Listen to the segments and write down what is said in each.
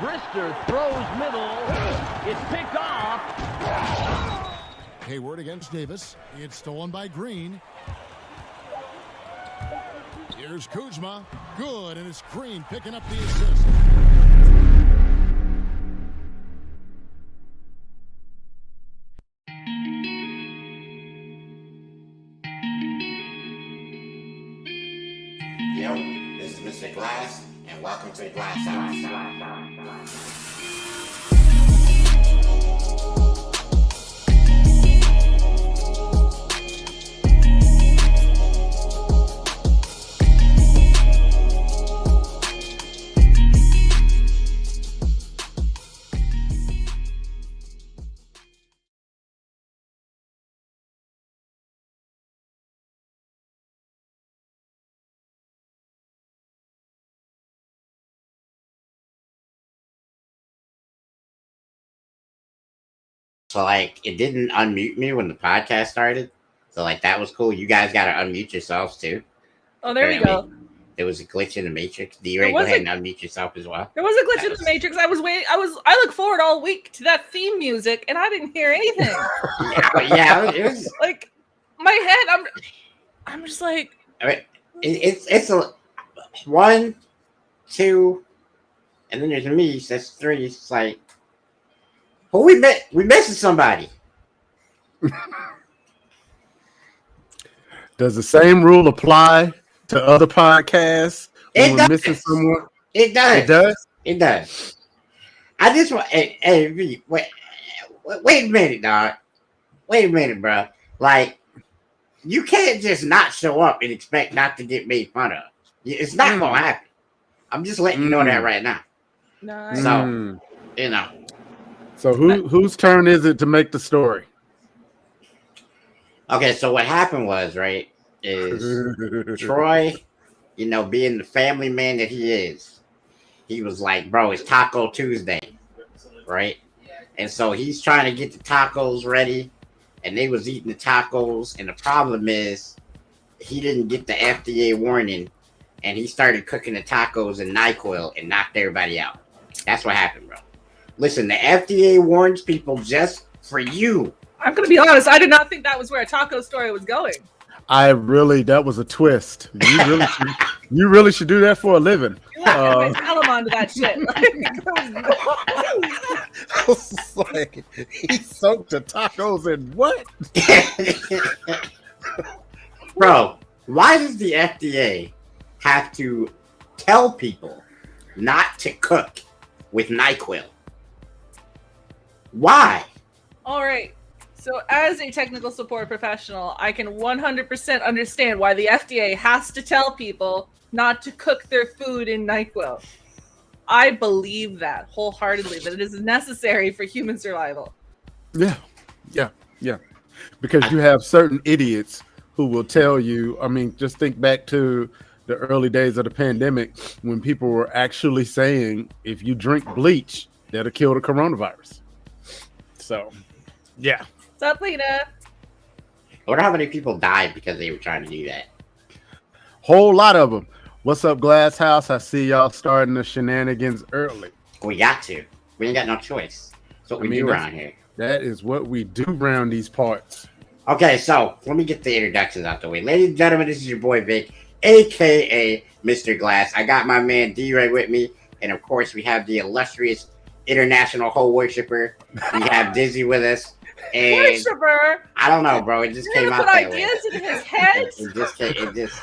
Brister throws middle. It's picked off. Hayward against Davis. It's stolen by Green. Here's Kuzma. Good, and it's Green picking up the assist. Yo, this is Mr. Glass, and welcome to the Glass House. So, like, it didn't unmute me when the podcast started. So, like, that was cool. You guys got to unmute yourselves, too. Oh, there we go. There was a glitch in the Matrix. D-Ray, go ahead and unmute yourself as well. There was a glitch in the Matrix. I was waiting. I look forward all week to that theme music, and I didn't hear anything. yeah, it was... Like, my head, I'm just like... I mean, it's a 1, 2, and then there's me. So that's 3. It's like... Who we missing somebody. Does the same rule apply to other podcasts when we're missing someone? It does. It does? It does. I just want hey, wait a minute, dog. Wait a minute, bro. Like, you can't just not show up and expect not to get made fun of. It's not gonna happen. I'm just letting you know that right now. Nice. So, you know. So whose turn is it to make the story? Okay, so what happened was, right, is Troy, you know, being the family man that he is, he was like, bro, it's Taco Tuesday, right? And so he's trying to get the tacos ready, and they was eating the tacos, and the problem is he didn't get the FDA warning, and he started cooking the tacos in NyQuil and knocked everybody out. That's what happened, bro. Listen, the FDA warns people just for you. I'm going to be honest. I did not think that was where a taco story was going. That was a twist. You really should do that for a living. Tell him onto that shit. Like, he soaked the tacos in what? Bro, why does the FDA have to tell people not to cook with NyQuil? Why? All right. So as a technical support professional, I can 100% understand why the FDA has to tell people not to cook their food in NyQuil. I believe that wholeheartedly, that it is necessary for human survival. Yeah. Because you have certain idiots who will tell you, I mean, just think back to the early days of the pandemic when people were actually saying, if you drink bleach, that'll kill the coronavirus. So, yeah. What's up, Lena? I wonder how many people died because they were trying to do that. Whole lot of them. What's up, Glass House? I see y'all starting the shenanigans early. We got to. We ain't got no choice. That's what we do around here. That is what we do around these parts. Okay, so let me get the introductions out the way. Ladies and gentlemen, this is your boy Vic, a.k.a. Mr. Glass. I got my man D-Ray with me. And, of course, we have the illustrious international hoe worshiper. We have Dizzy with us. And worshiper? I don't know, bro. It just came out that way. Ideas in his head? It just,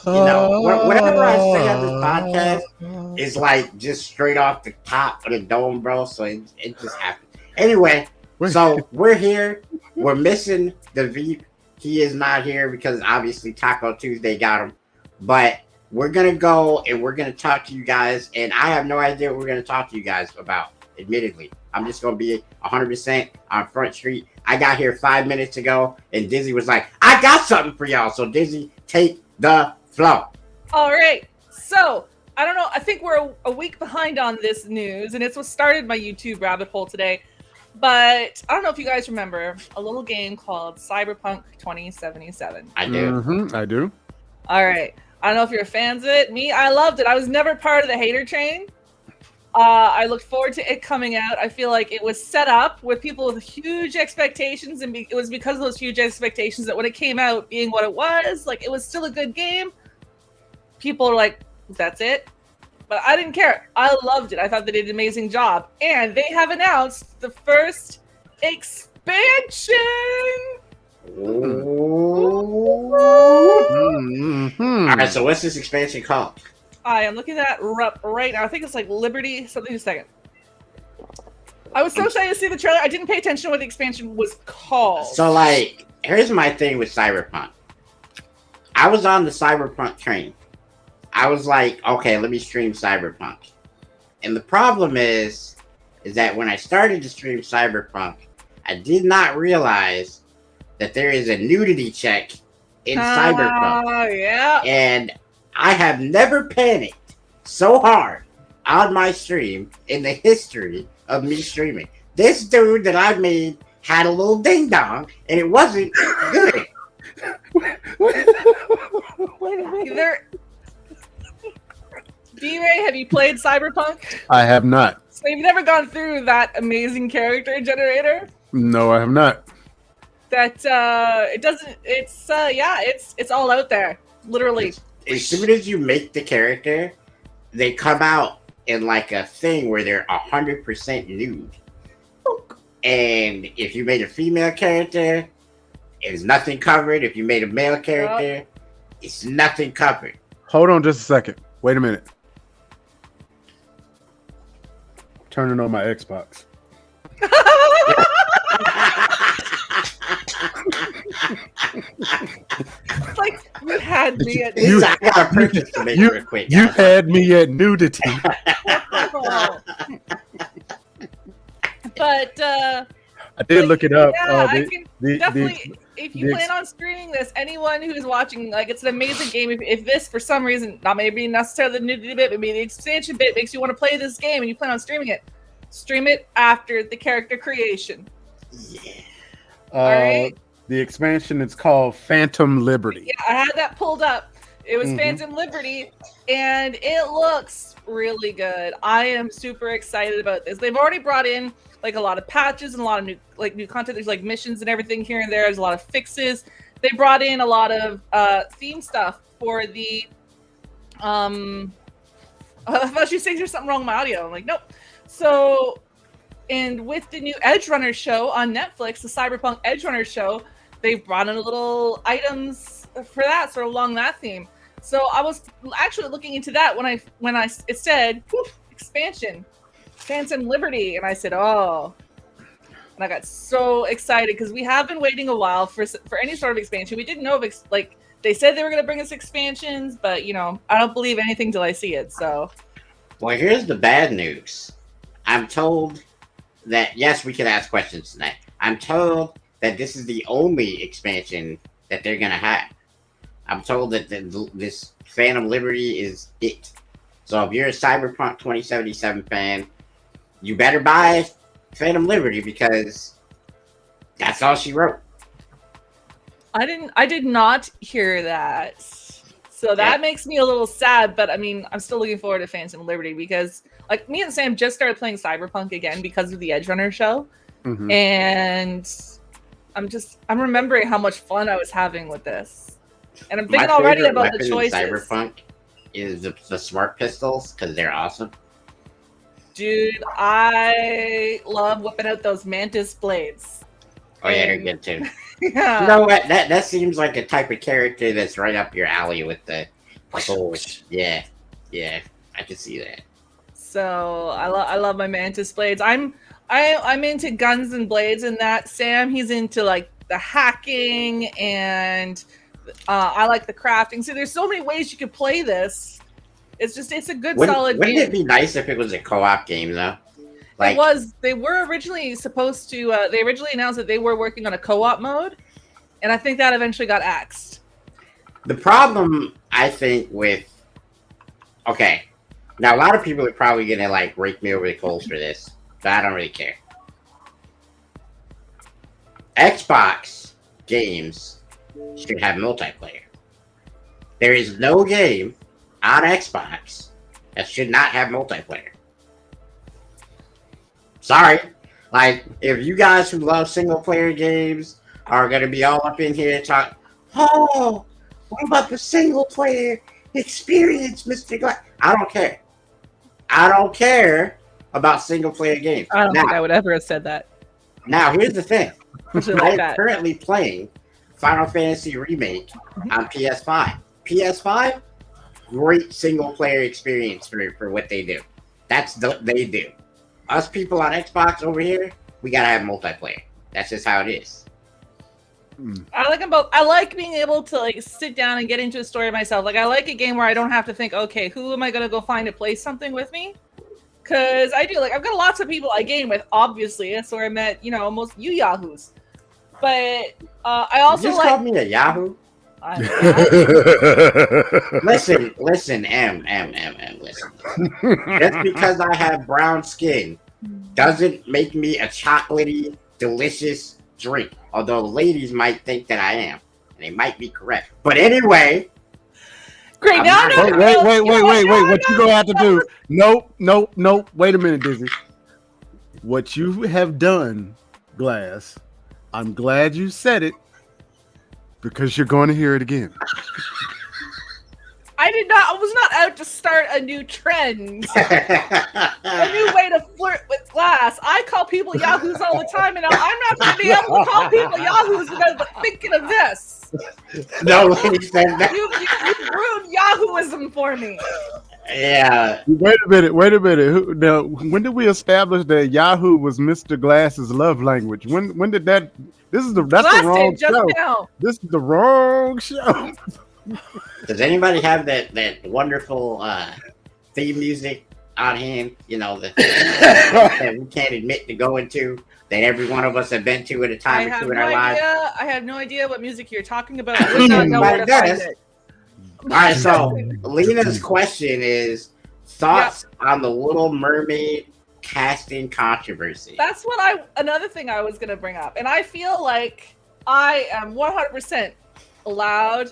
you know, whatever I say on this podcast is like just straight off the top of the dome, bro. So it just happened. Anyway, so we're here. We're missing the Veep. He is not here because obviously Taco Tuesday got him. But we're going to go and we're going to talk to you guys. And I have no idea what we're going to talk to you guys about, admittedly. I'm just going to be 100% on Front Street. I got here 5 minutes ago, and Dizzy was like, I got something for y'all. So, Dizzy, take the flow. All right. So, I don't know. I think we're a week behind on this news, and it's what started my YouTube rabbit hole today. But I don't know if you guys remember a little game called Cyberpunk 2077. I do. I do. All right. I don't know if you're fans of it. Me, I loved it. I was never part of the hater train. I look forward to it coming out. I feel like it was set up with people with huge expectations, and it was because of those huge expectations that when it came out, being what it was, like it was still a good game. People are like, "That's it," but I didn't care. I loved it. I thought they did an amazing job, and they have announced the first expansion. All right, so what's this expansion called? I am looking at that right now. I think it's like Liberty something. A second. I was so excited to see the trailer. I didn't pay attention to what the expansion was called. So, like, here's my thing with Cyberpunk. I was on the Cyberpunk train. I was like, okay, let me stream Cyberpunk. And the problem is that when I started to stream Cyberpunk, I did not realize that there is a nudity check in Cyberpunk. Yeah. And I have never panicked so hard on my stream in the history of me streaming. This dude that I made had a little ding dong, and it wasn't good. D-Ray, have you played Cyberpunk? I have not. So you've never gone through that amazing character generator? No, I have not. That it doesn't. It's all out there, literally. As soon as you make the character, they come out in like a thing where they're 100% nude. And if you made a female character, it's nothing covered. If you made a male character, it's nothing covered. Hold on just a second. Wait a minute. Turning on my Xbox. Like you had me at I got a purchase to make real quick. You had me at nudity. But I did look it up. Yeah, I can definitely. If you plan on streaming this, anyone who's watching, like, it's an amazing game. If this, for some reason, not maybe necessarily the nudity bit, but maybe the expansion bit makes you want to play this game and you plan on streaming it, stream it after the character creation. Yeah. All right. The expansion is called Phantom Liberty. Yeah, I had that pulled up. It was Phantom Liberty, and it looks really good. I am super excited about this. They've already brought in like a lot of patches and a lot of new content. There's like missions and everything here and there. There's a lot of fixes. They brought in a lot of theme stuff for the I thought you said there's something wrong with my audio. I'm like, nope. So, and with the new Edge Runner show on Netflix, the Cyberpunk Edge Runner show, they've brought in little items for that, sort of along that theme. So I was actually looking into that when it said expansion, Phantom Liberty, and I said, oh, and I got so excited because we have been waiting a while for any sort of expansion. We didn't know if they said they were going to bring us expansions, but I don't believe anything till I see it. So, well, here's the bad news. I'm told that yes, we can ask questions tonight. I'm told that this is the only expansion that they're going to have. I'm told that this Phantom Liberty is it. So if you're a Cyberpunk 2077 fan, you better buy Phantom Liberty because that's all she wrote. I did not hear that. So that makes me a little sad, but I mean, I'm still looking forward to Phantom Liberty because like me and Sam just started playing Cyberpunk again because of the Edge Runner show. Mm-hmm. And I'm remembering how much fun I was having with this. And I'm thinking already about the choices. Cyberpunk is the smart pistols because they're awesome. Dude, I love whipping out those mantis blades. Oh yeah, they're good too. Yeah. You know what? That seems like a type of character that's right up your alley with the sword. Yeah, I can see that. So I love my mantis blades. I'm into guns and blades and that. Sam, he's into like the hacking and I like the crafting. So there's so many ways you could play this. It's a good solid game. Wouldn't it be nice if it was a co-op game though? Like, it was. They were originally supposed to. They originally announced that they were working on a co-op mode, and I think that eventually got axed. The problem, I think, with now a lot of people are probably gonna like rake me over the coals for this, but I don't really care. Xbox games should have multiplayer. There is no game on Xbox that should not have multiplayer. Sorry. Like, if you guys who love single player games are gonna be all up in here talking, oh, what about the single player experience, Mr. Glass? I don't care. I don't care about single player games. I don't think I would ever have said that. Now, here's the thing. Like I'm that. currently playing Final Fantasy Remake on PS5. PS5, great single player experience for what they do. They do. Us people on Xbox over here, we gotta have multiplayer. That's just how it is. I like them both. I like being able to like sit down and get into a story myself. Like I like a game where I don't have to think, okay, who am I gonna go find to play something with me? Because I do, like, I've got lots of people I game with, obviously. That's where I met, most you yahoos. But I also you just like. called me a Yahoo. Listen, M. Listen. Just because I have brown skin doesn't make me a chocolatey, delicious drink. Although ladies might think that I am, and they might be correct. But anyway. Great. Now wait. What you gonna have to do? Nope. Wait a minute, Dizzy. What you have done, Glass. I'm glad you said it because you're going to hear it again. I was not out to start a new trend. A new way to flirt with Glass. I call people yahoos all the time, and I'm not going to be able to call people yahoos without thinking of this. No, he said that. You ruined yahooism for me. Yeah. Wait a minute. Now, when did we establish that Yahoo was Mr. Glass's love language? When did that? That's the wrong show. Now. This is the wrong show. Does anybody have that wonderful theme music on hand? That we can't admit to going to, that every one of us have been to at a time or two in our lives. I have no idea what music you're talking about. I would not know where to find it. All right, so Lena's question is thoughts on the Little Mermaid casting controversy. That's another thing I was going to bring up. And I feel like I am 100% allowed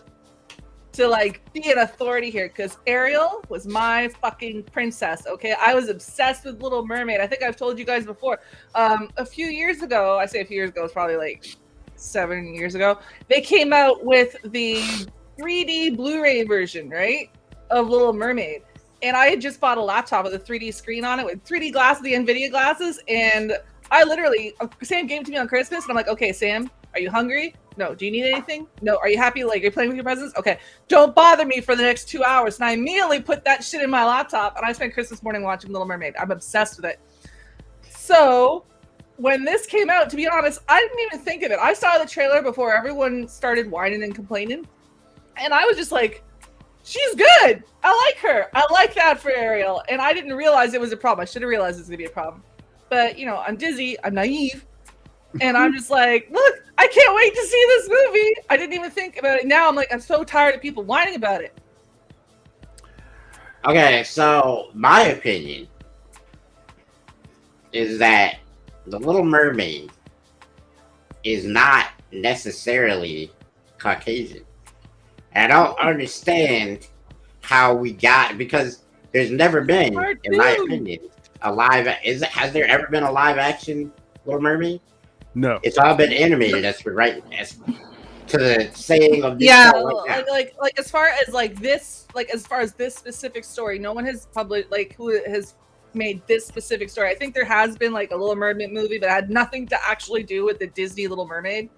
to like be an authority here because Ariel was my fucking princess. Okay, I was obsessed with Little Mermaid. I think I've told you guys before. A few years ago, I say a few years ago, it's probably like 7 years ago. They came out with the 3D Blu-ray version, right, of Little Mermaid, and I had just bought a laptop with a 3D screen on it with 3D glasses, the NVIDIA glasses, and I literally Sam gave it to me on Christmas, and I'm like, okay, Sam, are you hungry? No. Do you need anything? No. Are you happy? Like, you're playing with your presents? Okay. Don't bother me for the next 2 hours. And I immediately put that shit in my laptop, and I spent Christmas morning watching Little Mermaid. I'm obsessed with it. So when this came out, to be honest, I didn't even think of it. I saw the trailer before everyone started whining and complaining, and I was just like, she's good. I like her. I like that for Ariel. And I didn't realize it was a problem. I should have realized it was going to be a problem. But, I'm dizzy. I'm naive. And I'm just like, look, I can't wait to see this movie. I didn't even think about it. Now I'm like, I'm so tired of people whining about it. Okay, so my opinion is that The Little Mermaid is not necessarily Caucasian. And I don't understand how we got, because there's never been, in my opinion, has there ever been a live action Little Mermaid? No. It's all been animated as to the saying of this. Yeah, like as far as this specific story, no one has published who has made this specific story. I think there has been like a Little Mermaid movie, but it had nothing to actually do with the Disney Little Mermaid.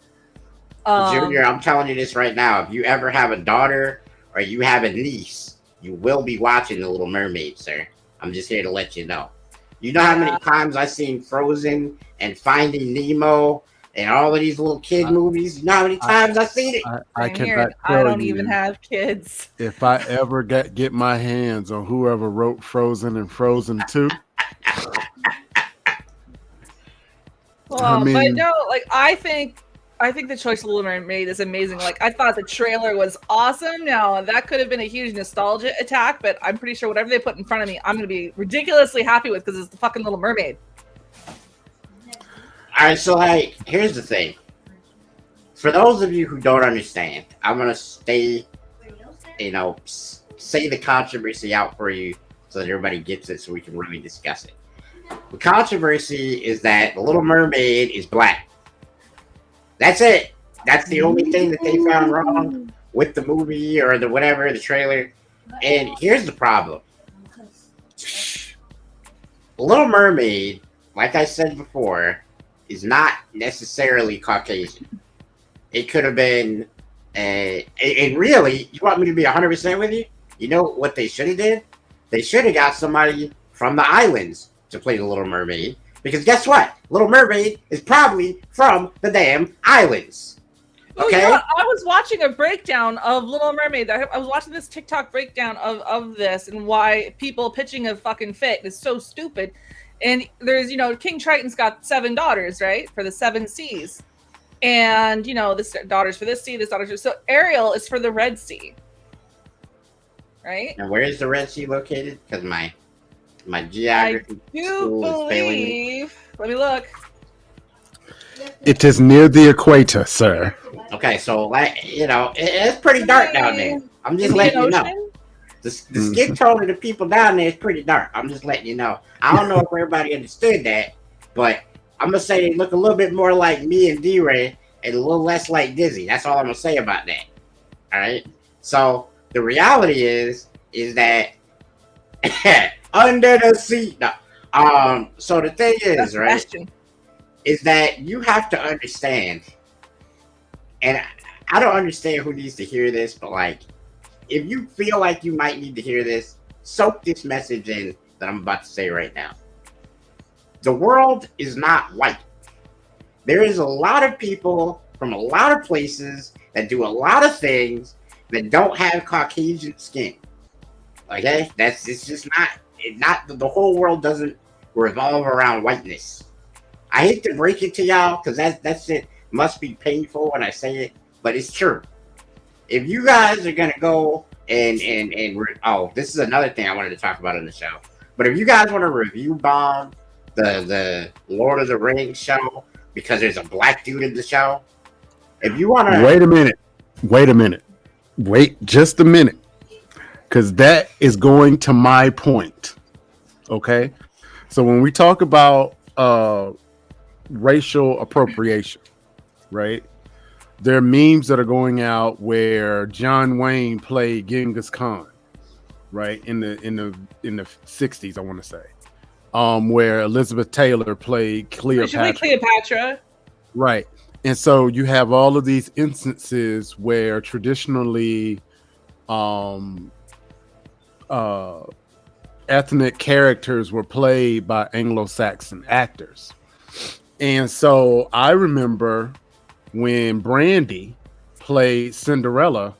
Junior, I'm telling you this right now. If you ever have a daughter or you have a niece, you will be watching The Little Mermaid, sir. I'm just here to let you know. You know how many times I've seen Frozen and Finding Nemo and all of these little kid movies? You know how many times I've seen it? I don't even have kids. If I ever get my hands on whoever wrote Frozen and Frozen 2. But no, I think the choice of Little Mermaid is amazing. Like, I thought the trailer was awesome. Now, that could have been a huge nostalgia attack, but I'm pretty sure whatever they put in front of me, I'm going to be ridiculously happy with because it's the fucking Little Mermaid. All right, so, here's the thing. For those of you who don't understand, I'm going to say the controversy out for you so that everybody gets it so we can really discuss it. The controversy is that the Little Mermaid is black. That's it. That's the only thing that they found wrong with the movie or the whatever, the trailer. And here's the problem. Little Mermaid, like I said before, is not necessarily Caucasian. It could have been, and really, you want me to be 100% with you? You know what they should have did? They should have got somebody from the islands to play the Little Mermaid. Because guess what? Little Mermaid is probably from the damn islands. Okay? Oh, yeah, I was watching a breakdown of Little Mermaid. I was watching this TikTok breakdown of this and why people pitching a fucking fit is so stupid. And there's, King Triton's got 7 daughters, right? For the 7 seas. And, this daughter's for this sea, this daughter's for... So Ariel is for the Red Sea. Right? And where is the Red Sea located? Because my geography school is failing me. Let me look. It is near the equator, sir. Okay, so it's pretty dark down there. I'm just letting you know. The skin tone of the people down there is pretty dark. I'm just letting you know. I don't know if everybody understood that, but I'm gonna say they look a little bit more like me and D-Ray and a little less like Dizzy. That's all I'm gonna say about that. All right. So the reality is that under the sea. No. So the thing is, right, is that you have to understand, and I don't understand who needs to hear this, but like, if you feel like you might need to hear this, soak this message in that I'm about to say right now. The world is not white. There is a lot of people from a lot of places that do a lot of things that don't have Caucasian skin. Okay, it's just not the whole world doesn't revolve around whiteness. I hate to break it to y'all because that's it. Must be painful when I say it, but it's true. If you guys are gonna go and this is another thing I wanted to talk about on the show. But if you guys want to review bomb the Lord of the Rings show because there's a black dude in the show, if you want to wait a minute, wait just a minute, because that is going to my point. Okay, so when we talk about racial appropriation, right? There are memes that are going out where John Wayne played Genghis Khan, right? In the 60s, I want to say. Where Elizabeth Taylor played Cleopatra. Right. And so you have all of these instances where traditionally ethnic characters were played by Anglo-Saxon actors. And so I remember when Brandy played Cinderella,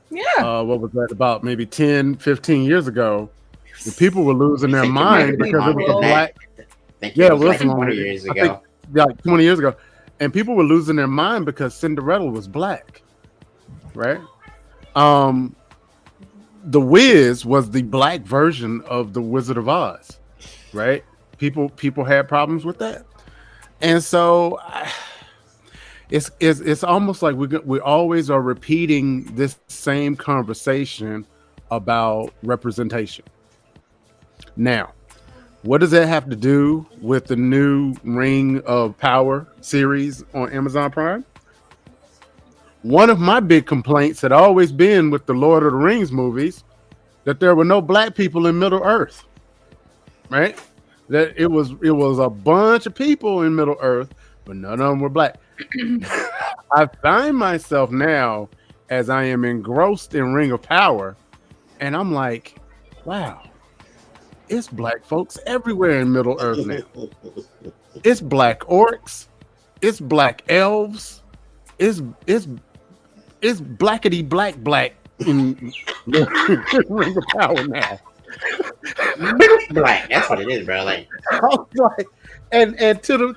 what was that, about maybe 10, 15 years ago, the people were losing their mind because it was a black. Yeah, it was like 20 years ago. Like 20 years ago. And people were losing their mind because Cinderella was black, right? The Wiz was the black version of the Wizard of Oz, right? People had problems with that. And so it's almost like we always are repeating this same conversation about representation. Now, what does that have to do with the new Ring of Power series on Amazon Prime? One of my big complaints had always been with the Lord of the Rings movies that there were no black people in Middle Earth, right? That it was a bunch of people in Middle Earth, but none of them were black. I find myself now, as I am engrossed in Ring of Power, and I'm like, wow, it's black folks everywhere in Middle Earth now. It's black orcs, it's black elves, it's blackety black in Ring of Power now. Black, that's what it is, bro. Like, and to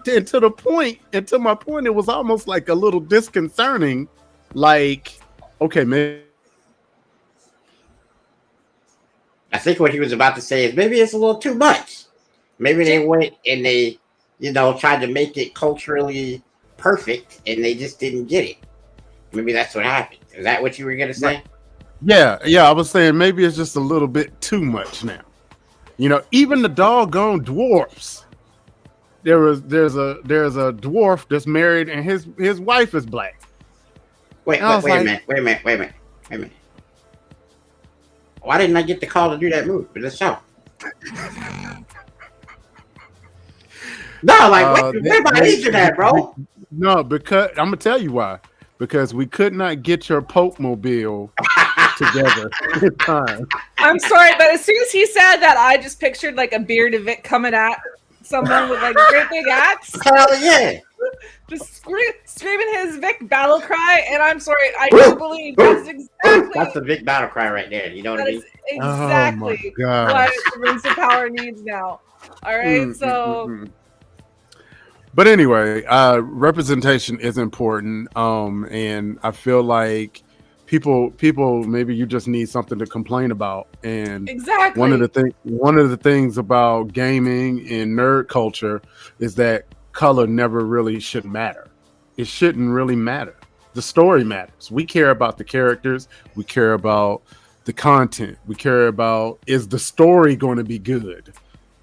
my point, it was almost like a little disconcerting. Like, okay, man. I think what he was about to say is maybe it's a little too much. Maybe they went and they, tried to make it culturally perfect, and they just didn't get it. Maybe that's what happened. Is that what you were gonna say? Yeah. I was saying maybe it's just a little bit too much now. Even the doggone dwarfs there's a dwarf that's married and his wife is black. Wait a minute. Why didn't I get the call to do that move for this show? No, like where my agent at, bro? No, because I'm gonna tell you why. Because we could not get your Pope mobile together in time. I'm sorry, but as soon as he said that, I just pictured like a bearded Vic coming at someone with like a great big axe. Hell yeah! Just screaming his Vic battle cry, and I'm sorry, I do believe that's exactly That's the big battle cry right there. You know what I mean? Exactly what the Rings of Power needs now. All right, so. But anyway, representation is important, and I feel like people maybe you just need something to complain about. And exactly one of the things about gaming and nerd culture is that color never really should matter. It shouldn't really matter. The story matters. We care about the characters. We care about the content. We care about, is the story going to be good?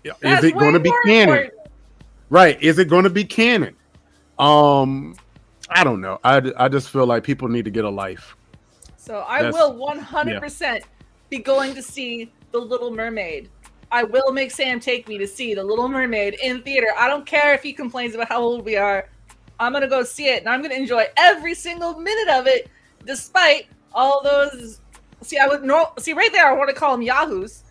Is it going to be canon? Right. Is it going to be canon? I don't know. I just feel like people need to get a life. So I will 100% be going to see The Little Mermaid. I will make Sam take me to see The Little Mermaid in theater. I don't care if he complains about how old we are. I'm going to go see it, and I'm going to enjoy every single minute of it, despite all those... See, right there, I want to call them yahoos.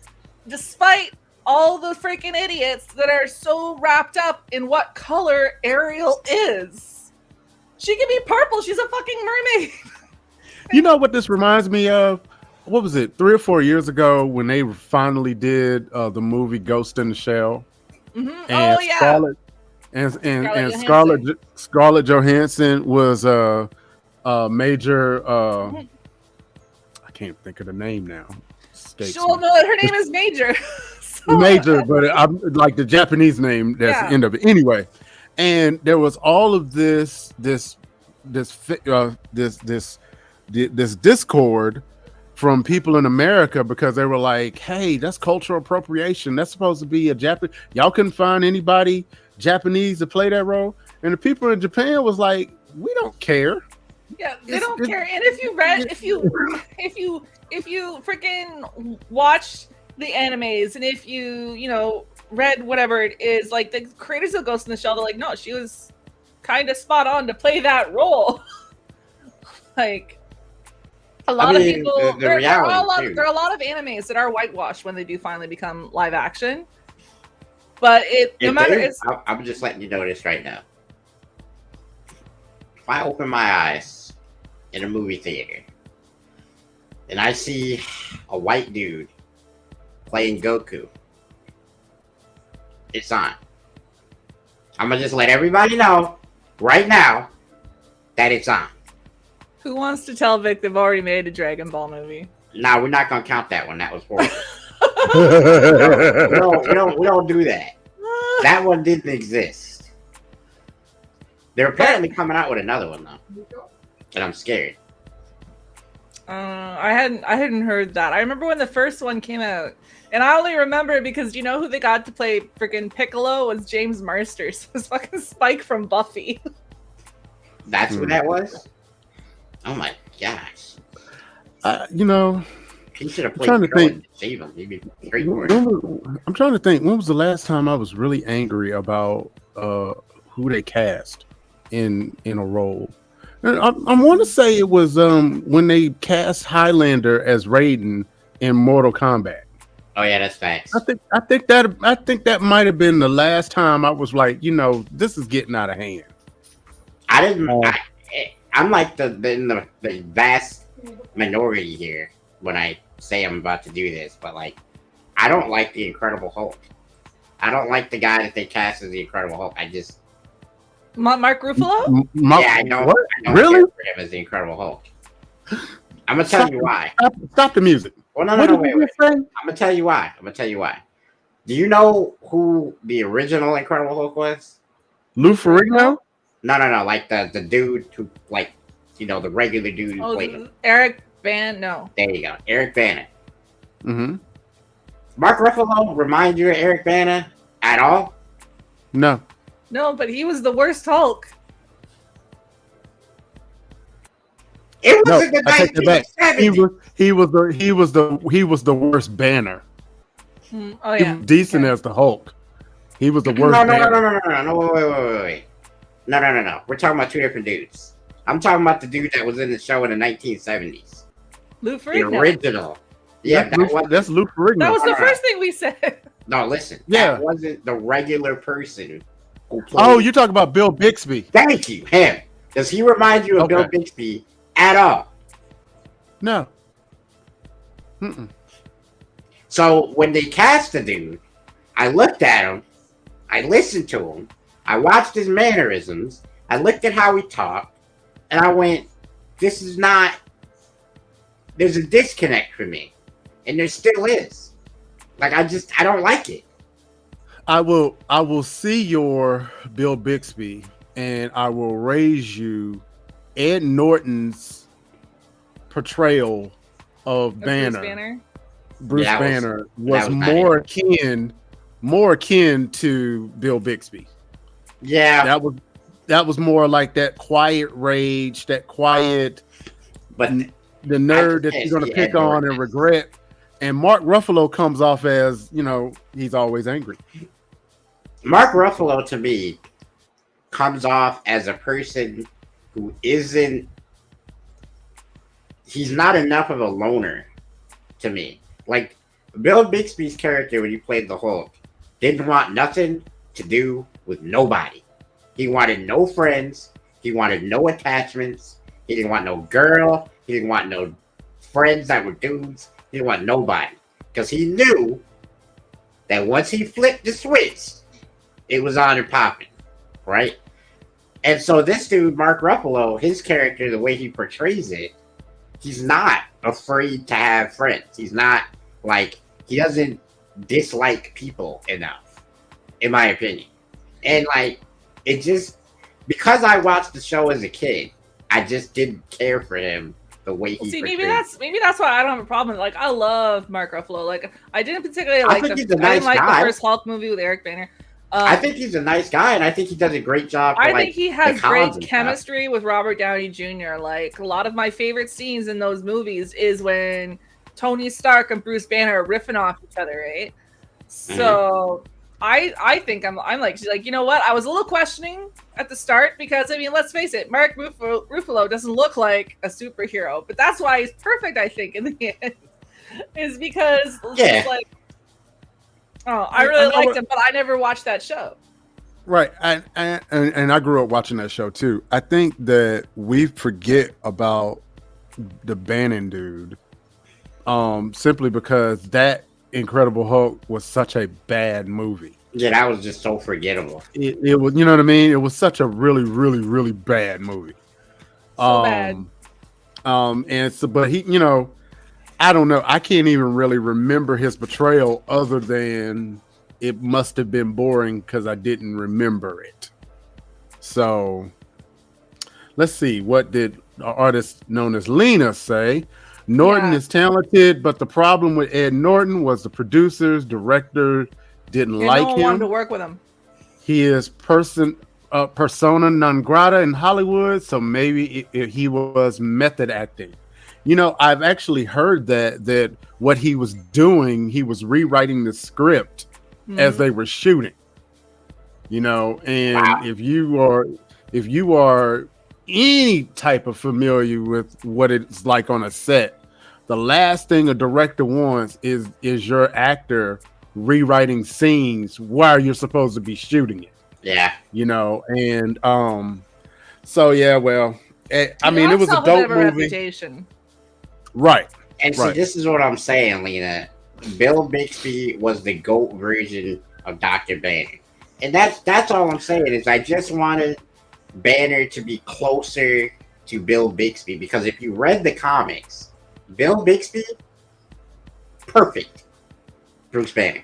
Despite all the freaking idiots that are so wrapped up in what color Ariel is. She can be purple. She's a fucking mermaid. You know what this reminds me of? What was it? 3 or 4 years ago when they finally did the movie Ghost in the Shell. Mm-hmm. And Scarlett Johansson was a major. I can't think of the name now. Her name is Major. Major, but I'm like the Japanese name. That's the end of it. Anyway, and there was all of this discord from people in America because they were like, "Hey, that's cultural appropriation. That's supposed to be a Japanese. Y'all couldn't find anybody Japanese to play that role." And the people in Japan was like, "We don't care." Yeah, they don't care. And if you freaking watch the animes, and if you read whatever it is, like the creators of Ghost in the Shell, they're like, no, she was kind of spot on to play that role. Like a lot of people, there are a lot of animes that are whitewashed when they do finally become live action. But I'm just letting you know this right now. If I open my eyes in a movie theater and I see a white dude playing Goku, it's on. I'm gonna just let everybody know right now that it's on. Who wants to tell Vic they've already made a Dragon Ball movie? Nah, we're not gonna count that one. That was horrible. we don't do that. That one didn't exist. They're apparently coming out with another one though, and I'm scared. I hadn't heard that. I remember when the first one came out, and I only remember it because you know who they got to play freaking Piccolo was James Marsters. It was fucking Spike from Buffy. That's what that was? Oh my gosh. He should have played to save him. He'd be great for it. I'm trying to think. When was the last time I was really angry about who they cast in a role? I want to say it was when they cast Highlander as Raiden in Mortal Kombat. Oh yeah, that's facts. I think that might have been the last time I was like, this is getting out of hand. I'm like the vast minority here when I say I'm about to do this, but like, I don't like the Incredible Hulk. I don't like the guy that they cast as the Incredible Hulk. I just Mark Ruffalo? I don't really care for him as the Incredible Hulk. I'm gonna tell you why. Stop the music. Well, no, wait. I'm gonna tell you why. Do you know who the original Incredible Hulk was? Lou Ferrigno? No. Like the dude who, like, the regular dude who played him. Eric Bana. No. There you go, Eric Bana. Mm-hmm. Mark Ruffalo remind you of Eric Bana at all? No. No, but he was the worst Hulk. It No, wasn't the I take that back. 1970s. He was the worst Banner. Oh He yeah, was decent okay. as the Hulk. He was the worst No, Banner. wait. No. We're talking about two different dudes. I'm talking about the dude that was in the show in the 1970s. Lou The Ferrigno. original. Yeah, That's Lou Ferrigno. That was the No. first thing we said. No, listen. Yeah. That wasn't the regular person who played. Oh, you're talking about Bill Bixby. Thank you, him. Does he remind you of Okay. Bill Bixby at all? No. Mm-mm. So when they cast the dude, I looked at him, I listened to him, I watched his mannerisms, I looked at how he talked, and I went, this is not, there's a disconnect for me. And there still is. Like, I don't like it. I will see your Bill Bixby, and I will raise you Ed Norton's portrayal of Banner. Bruce Yeah, Banner that was was more akin to Bill Bixby. Yeah. That was more like that quiet rage, that quiet, But the nerd that you're gonna pick on and regret. And Mark Ruffalo comes off as, he's always angry. Mark Ruffalo, to me, comes off as a person who he's not enough of a loner to me. Like, Bill Bixby's character when he played the Hulk didn't want nothing to do with nobody. He wanted no friends. He wanted no attachments. He didn't want no girl. He didn't want no friends that were dudes. He didn't want nobody. Because he knew that once he flipped the switch, it was on and popping, right? And so this dude, Mark Ruffalo, his character, the way he portrays it, he's not afraid to have friends. He's not he doesn't dislike people enough, in my opinion. And it just, because I watched the show as a kid, I just didn't care for him the way he See, portrayed maybe that's why I don't have a problem. Like, I love Mark Ruffalo. Like, I didn't particularly like think he's a nice the guy. first Hulk movie with Eric Banner. I think he's a nice guy, and I think he does a great job. I think he has great and chemistry with Robert Downey Jr. Like, a lot of my favorite scenes in those movies is when Tony Stark and Bruce Banner are riffing off each other, right? So I think I'm like, you know what? I was a little questioning at the start because, I mean, let's face it, Mark Ruffalo doesn't look like a superhero, but that's why he's perfect, I think, in the end, is because it's like, oh, I really liked him, but I never watched that show. Right, and I grew up watching that show too. I think that we forget about the Bannon dude, simply because that Incredible Hulk was such a bad movie. Yeah, that was just so forgettable. It was, you know what I mean? It was such a really, really, really bad movie. So bad. And so, but he, I don't know. I can't even really remember his portrayal other than it must have been boring because I didn't remember it. So let's see. What did an artist known as Lena say? Norton is talented, but the problem with Ed Norton was the producers, director didn't like no one him. wanted to work with him. He is persona non grata in Hollywood, so maybe he was method acting. I've actually heard that what he was doing, he was rewriting the script as they were shooting. And wow. if you are any type of familiar with what it's like on a set, the last thing a director wants is your actor rewriting scenes while you're supposed to be shooting it. Yeah. So yeah, well, I mean, it was a dope movie. Reputation. Right. And see, this is what I'm saying, Lena. Bill Bixby was the GOAT version of Dr. Banner. And that's all I'm saying is I just wanted Banner to be closer to Bill Bixby, because if you read the comics, Bill Bixby, perfect. Bruce Banner,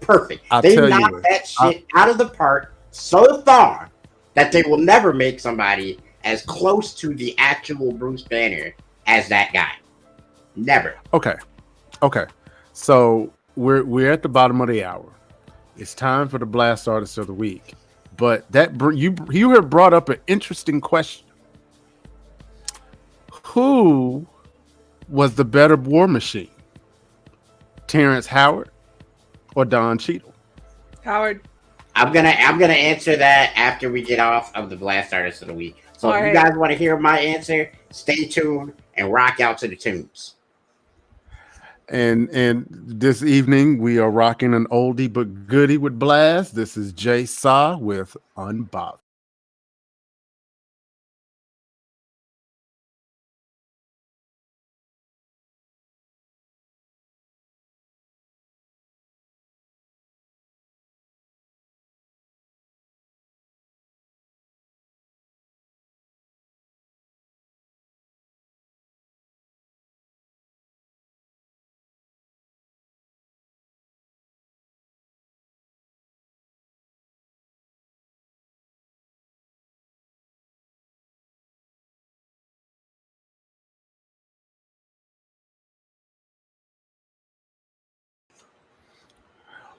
perfect. They knocked that shit out of the park so far that they will never make somebody as close to the actual Bruce Banner as that guy. Never. Okay. So we're at the bottom of the hour. It's time for the Blast Artist of the Week. But you have brought up an interesting question. Who was the better War Machine? Terrence Howard or Don Cheadle? Howard. I'm gonna answer that after we get off of the Blast Artist of the Week. So if you guys want to hear my answer, stay tuned and rock out to the tunes. And this evening we are rocking an oldie but goodie with Blast. This is Jay Saw with Unbothered.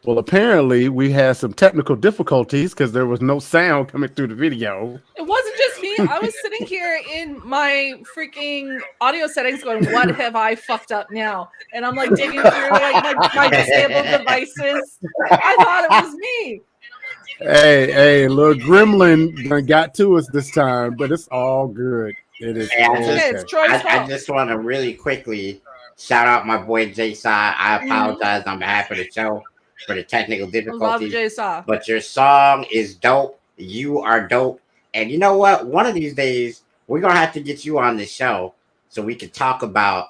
Well, apparently we had some technical difficulties because there was no sound coming through the video. It wasn't just me. I was sitting here in my freaking audio settings going, what have I fucked up now? And I'm like digging through like my disabled devices. I thought it was me. Hey, little gremlin got to us this time, but it's all good. It is. I just want to really quickly shout out my boy Jay Saw. I apologize on behalf of the show for the technical difficulties. Jay Saw. But your song is dope. You are dope. And you know what? One of these days, we're going to have to get you on the show so we can talk about,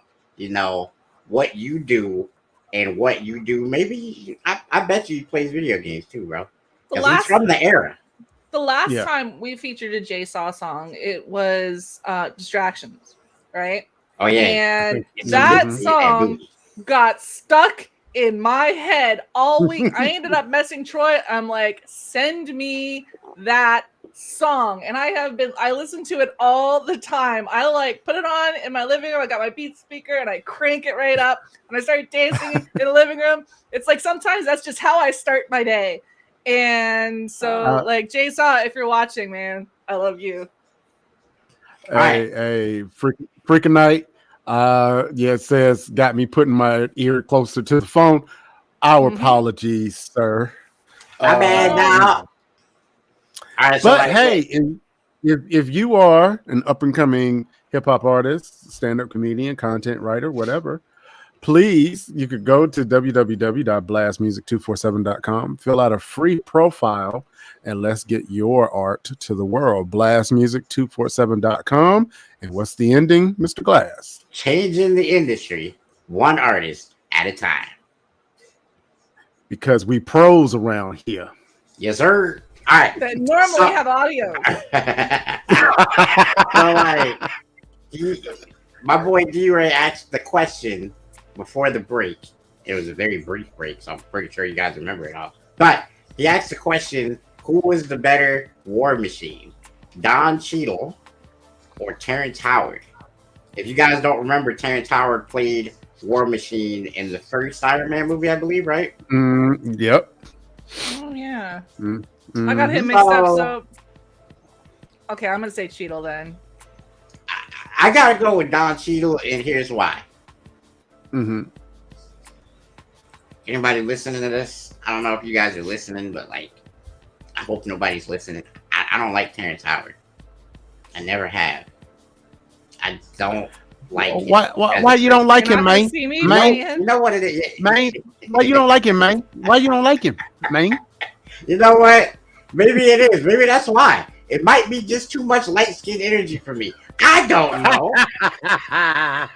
what you do and what you do. Maybe, I bet you he plays video games too, bro. He's from the era. The last time we featured a Jay Saw song, it was Distractions, right? Oh, yeah. And that song got stuck in my head all week. I ended up messing Troy. I'm like, send me that song. And I listen to it all the time. I like put it on in my living room. I got my Beats speaker and I crank it right up and I start dancing in the living room. It's like sometimes that's just how I start my day. And so like Jay Saw, if you're watching, man, I love you. Hey, freaking night. It says got me putting my ear closer to the phone. Our apologies, sir. My bad now. All right, but hey, if you are an up and coming hip hop artist, stand up comedian, content writer, whatever, please, you could go to www.blastmusic247.com, fill out a free profile, and let's get your art to the world. Blastmusic247.com. And what's the ending, Mr. Glass? Changing the industry, one artist at a time. Because we pros around here. Yes, sir. All right. That normally have audio. My boy D-Ray asked the question before the break. It was a very brief break, so I'm pretty sure you guys remember it all. But he asked the question, who was the better War Machine? Don Cheadle or Terrence Howard? If you guys don't remember, Terrence Howard played War Machine in the first Iron Man movie, I believe, right? Yep. Oh, yeah. I got him mixed up, so... Okay, I'm going to say Cheadle then. I got to go with Don Cheadle, and here's why. Anybody listening to this? I don't know if you guys are listening, but, I hope nobody's listening. I don't like Terrence Howard. I never have. I don't like him. Why you don't like him, man? Man, you know what it is, man? Why you don't like him, man? Why you don't like him, man? You know what? Maybe it is. Maybe that's why. It might be just too much light skin energy for me. I don't know. All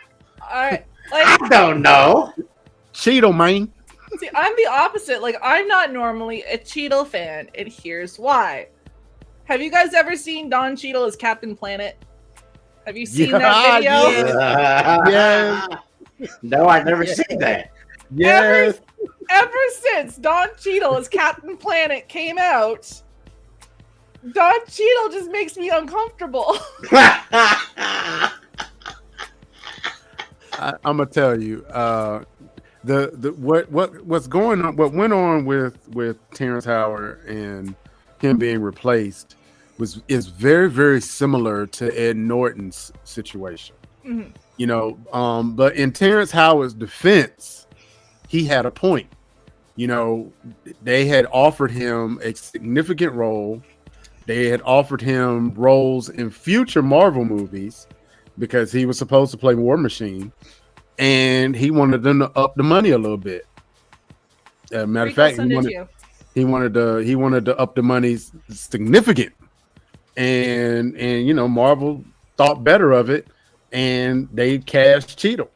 right. I don't know. Cheadle, man. See, I'm the opposite. I'm not normally a Cheadle fan, and here's why. Have you guys ever seen Don Cheadle as Captain Planet? Have you seen that video? Yes. No, I've never seen that. Yes. Ever since Don Cheadle as Captain Planet came out, Don Cheadle just makes me uncomfortable. I'm gonna tell you, what's going on, what went on with Terrence Howard and him being replaced is very, very similar to Ed Norton's situation. Mm-hmm. You know, but in Terrence Howard's defense, he had a point. You know, they had offered him a significant role. They had offered him roles in future Marvel movies because he was supposed to play War Machine, and he wanted them to up the money a little bit. Matter of fact, he wanted to up the money significant, and you know, Marvel thought better of it, and they cast Cheadle.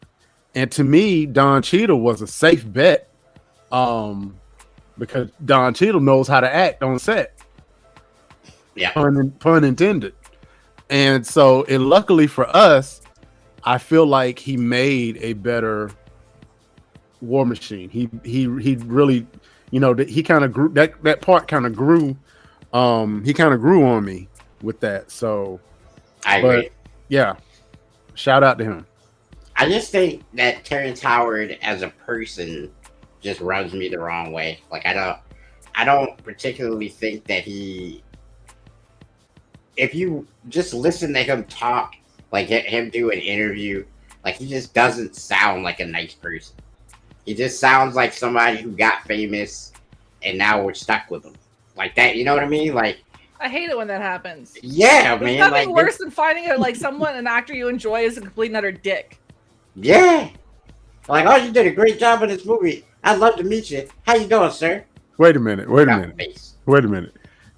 And to me, Don Cheadle was a safe bet, because Don Cheadle knows how to act on set. Yeah, pun intended. And so, and luckily for us, I feel like he made a better War Machine. He really, you know, he kind of grew, that part kind of grew. He kind of grew on me with that. So I agree. Yeah, shout out to him. I just think that Terrence Howard as a person just rubs me the wrong way. Like I don't particularly think that he. If you just listen to him talk, like him do an interview, like he just doesn't sound like a nice person. He just sounds like somebody who got famous and now we're stuck with him. Like that, you know what I mean? Like I hate it when that happens. Yeah, There's man. nothing like, worse than finding out like an actor you enjoy is a complete and utter dick. Yeah. Like, oh, you did a great job in this movie. I'd love to meet you. How you doing, sir? Wait a minute.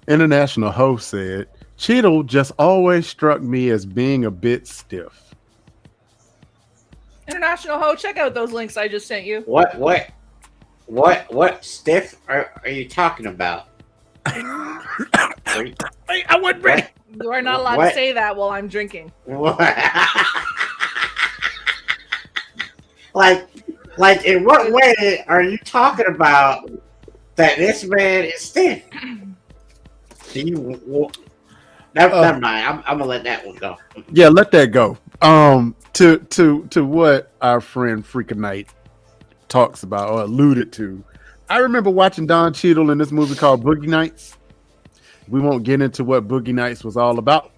International host said, Cheadle just always struck me as being a bit stiff. International ho, check out those links I just sent you. What stiff are you talking about? I wasn't ready. You are not allowed to say that while I'm drinking. What? like in what way are you talking about that this man is stiff? Do you? Never mind. I'm gonna let that one go. Yeah, let that go. To what our friend Freakin' Knight talks about or alluded to. I remember watching Don Cheadle in this movie called Boogie Nights. We won't get into what Boogie Nights was all about,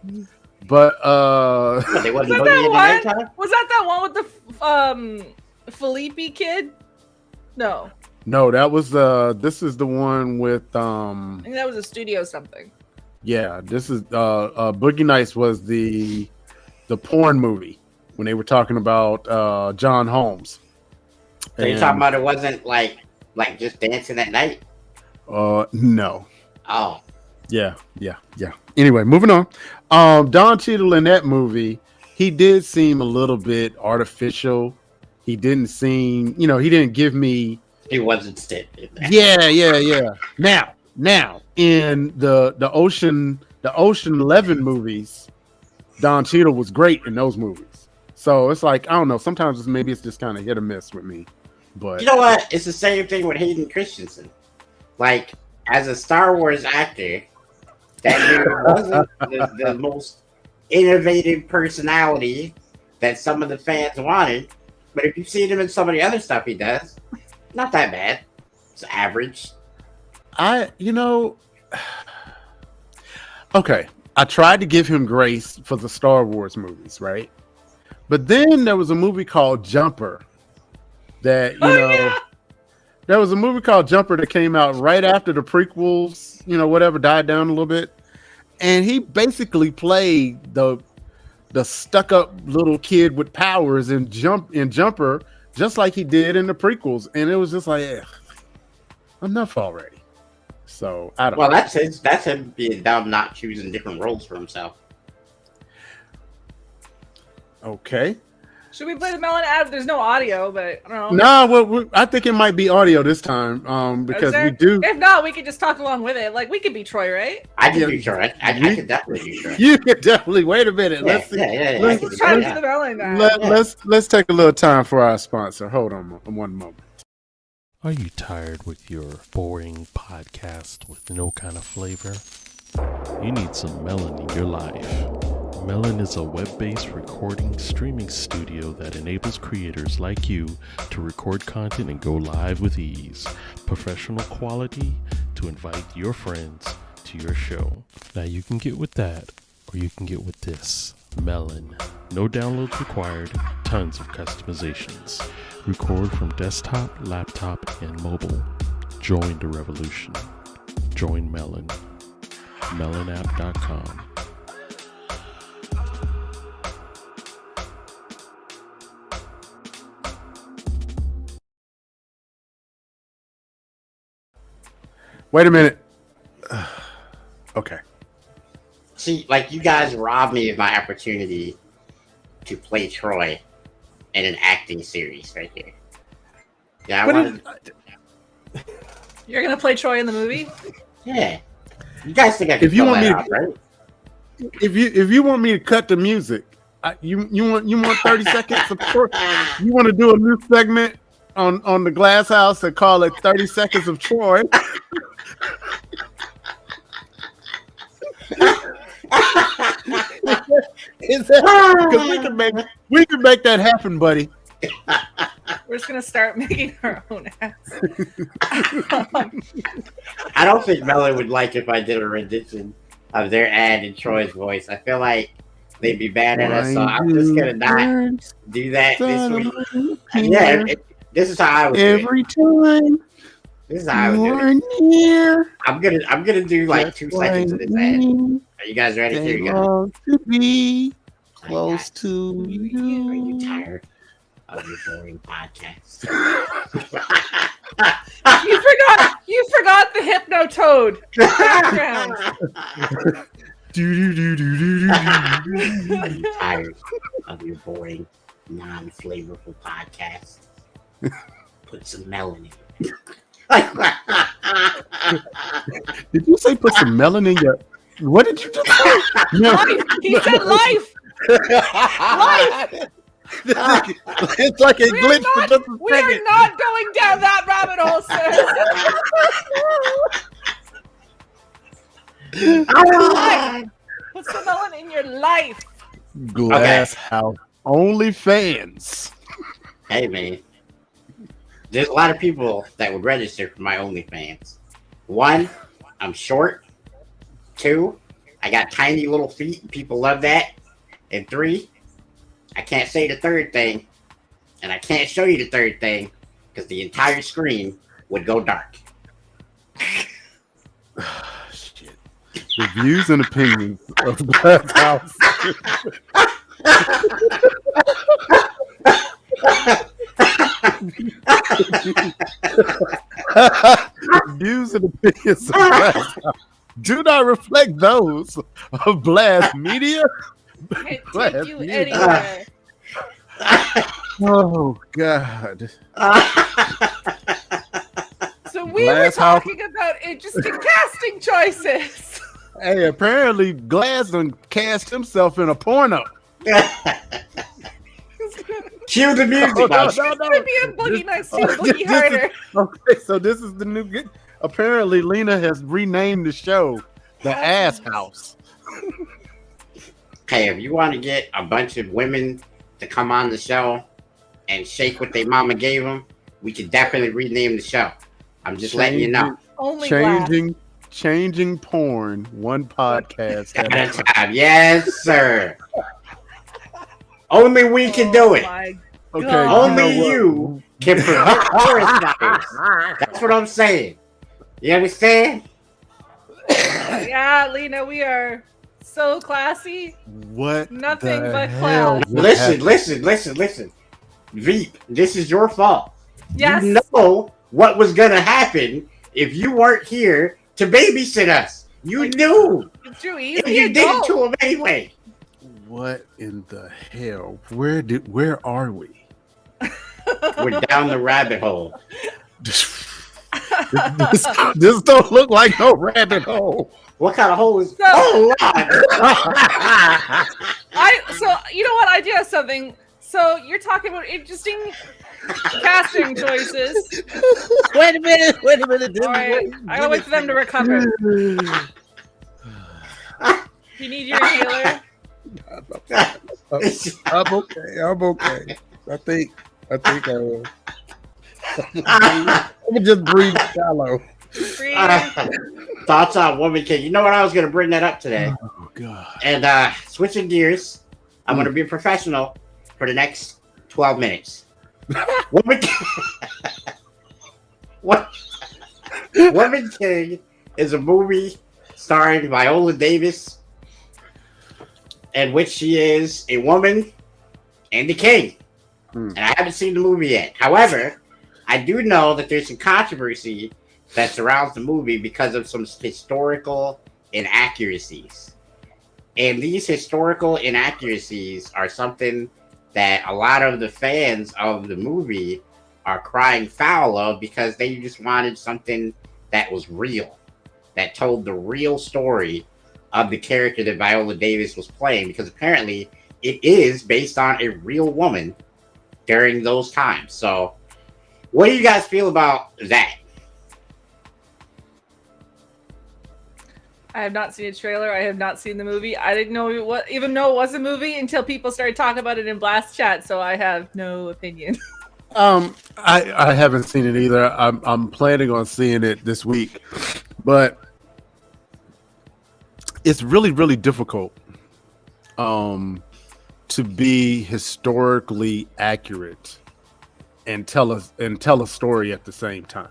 but was that one with the Felipe kid? No, that was this is the one with I think that was a studio something. Yeah, this is Boogie Nights was the porn movie when they were talking about John Holmes. So you're talking about it wasn't like just dancing at night? No. Oh. Yeah. Anyway, moving on. Don Cheadle in that movie, he did seem a little bit artificial. He didn't seem, he didn't give me. He wasn't stiff. Yeah. Now in the Ocean 11 movies, Don Cheadle was great in those movies. So it's like, I don't know. Sometimes maybe it's just kind of hit or miss with me. But you know what? It's the same thing with Hayden Christensen. Like, as a Star Wars actor, that dude wasn't the most innovative personality that some of the fans wanted. But if you've seen him in some of the other stuff he does, not that bad. It's average. Okay. I tried to give him grace for the Star Wars movies, right? But then there was a movie called Jumper that, there was a movie called Jumper that came out right after the prequels, whatever, died down a little bit. And he basically played the stuck-up little kid with powers in Jumper, just like he did in the prequels. And it was just like, enough already. So, I don't know. Well, that's him being dumb, not choosing different roles for himself. Okay. Should we play the melon ad? There's no audio, but I don't know. No, well, I think it might be audio this time, because we do. If not, we could just talk along with it. Like, we could be Troy, right? I can be Troy. I could definitely be Troy. You could definitely. Wait a minute. Let's try to do the melon ad. Let's take a little time for our sponsor. Hold on one moment. Are you tired with your boring podcast with no kind of flavor? You need some melon in your life. Melon is a web-based recording streaming studio that enables creators like you to record content and go live with ease. Professional quality to invite your friends to to your show. Now you can get with that, or you can get with this. Melon. No downloads required, tons of customizations. Record from desktop, laptop, and mobile. Join the revolution. Join Melon. melonapp.com. Wait a minute. Okay. See, like, you guys robbed me of my opportunity to play Troy in an acting series right here. Yeah, You're gonna play Troy in the movie? Yeah. You guys think I can If you pull want that me off, right? If you want me to cut the music, you want 30 seconds of Troy? You want to do a new segment on the Glass House and call it 30 seconds of Troy? Because we can make that happen, buddy. We're just gonna start making our own ads. I don't think Melon would like if I did a rendition of their ad in Troy's voice. I feel like they'd be bad at us, so I'm just gonna not do that this week. Yeah, this is how I would do it. Every time. This is how I would do it. I'm gonna do like 2 seconds of this ad. Are you guys ready? Here you go. To be close to you. Are you tired of your boring podcast? You forgot the Hypnotoad background. Are you tired of your boring, non-flavorful podcast? Put some melon in it. Did you say put some melon in your? What did you just say? No. Life. He said life. Life. It's like a glitch for just a We second. are not going down that rabbit hole, sir. Put some melon in your life. Glass House only fans. Hey man, there's a lot of people that would register for my OnlyFans. 1, I'm short. 2, I got tiny little feet. People love that. And 3, I can't say the third thing, and I can't show you the third thing because the entire screen would go dark. Shit. Reviews and opinions of Glass House. Views and opinions of Glass House do not reflect those of Blast Media. Can't Glass take you Media. anywhere. Oh God! So we Glass were House. talking about interesting casting choices. Hey, apparently Glass done cast himself in a porno. Cue the music. No, now. It's gonna be a boogie nights too, boogie This harder. is- okay, so this is the new. Apparently, Lena has renamed the show the Ass House. Hey, if you want to get a bunch of women to come on the show and shake what their mama gave them, we could definitely rename the show. I'm just letting you know. Only glass. Changing porn, one podcast At at a time. Yes, sir. Only we can do it. My Okay, God. Only know what? you can prevent forest fires. That's what I'm saying. You understand? Yeah, Lena, we are so classy. What? Nothing the but hell clout. would Listen. Veep, this is your fault. Yes. You know what was going to happen if you weren't here to babysit us. You knew. It's too And easy. you did it to him anyway. What in the hell? Where are we? We're down the rabbit hole. this don't look like no rabbit hole. What kind of hole is? So- Oh, Lord. So you know what? I do have something. So you're talking about interesting casting choices. Wait a minute. All right, I gotta wait for them to recover. You need your inhaler. I'm okay. I think I will. I'm gonna just breathe shallow. Breathe. Thoughts on Woman King? You know what? I was gonna bring that up today. Oh God. And switching gears, I'm gonna be a professional for the next 12 minutes. Woman King. What? Woman King is a movie starring Viola Davis, in which she is a woman and the king. And I haven't seen the movie yet. However, I do know that there's some controversy that surrounds the movie because of some historical inaccuracies. And these historical inaccuracies are something that a lot of the fans of the movie are crying foul of because they just wanted something that was real, that told the real story of the character that Viola Davis was playing, because apparently it is based on a real woman during those times. So what do you guys feel about that? I have not seen a trailer. I have not seen the movie. I didn't know even know it was a movie until people started talking about it in Blast Chat. So I have no opinion. I haven't seen it either. I'm planning on seeing it this week, but it's really, really difficult to be historically accurate and tell a story at the same time.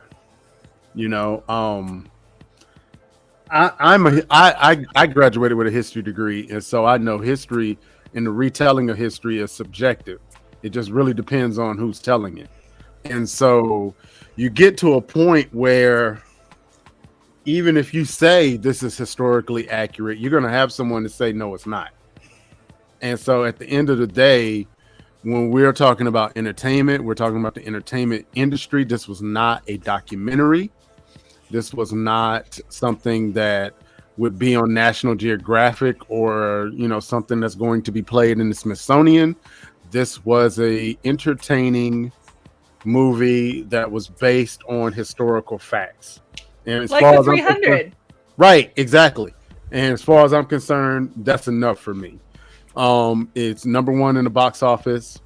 You know, I graduated with a history degree, and so I know history and the retelling of history is subjective. It just really depends on who's telling it. And so you get to a point where even if you say this is historically accurate, you're going to have someone to say, no, it's not. And so at the end of the day, when we're talking about entertainment, we're talking about the entertainment industry. This was not a documentary. This was not something that would be on National Geographic or, you know, something that's going to be played in the Smithsonian. This was a entertaining movie that was based on historical facts. And as like far the as 300. Right, exactly. And as far as I'm concerned, that's enough for me. It's number one in the box office.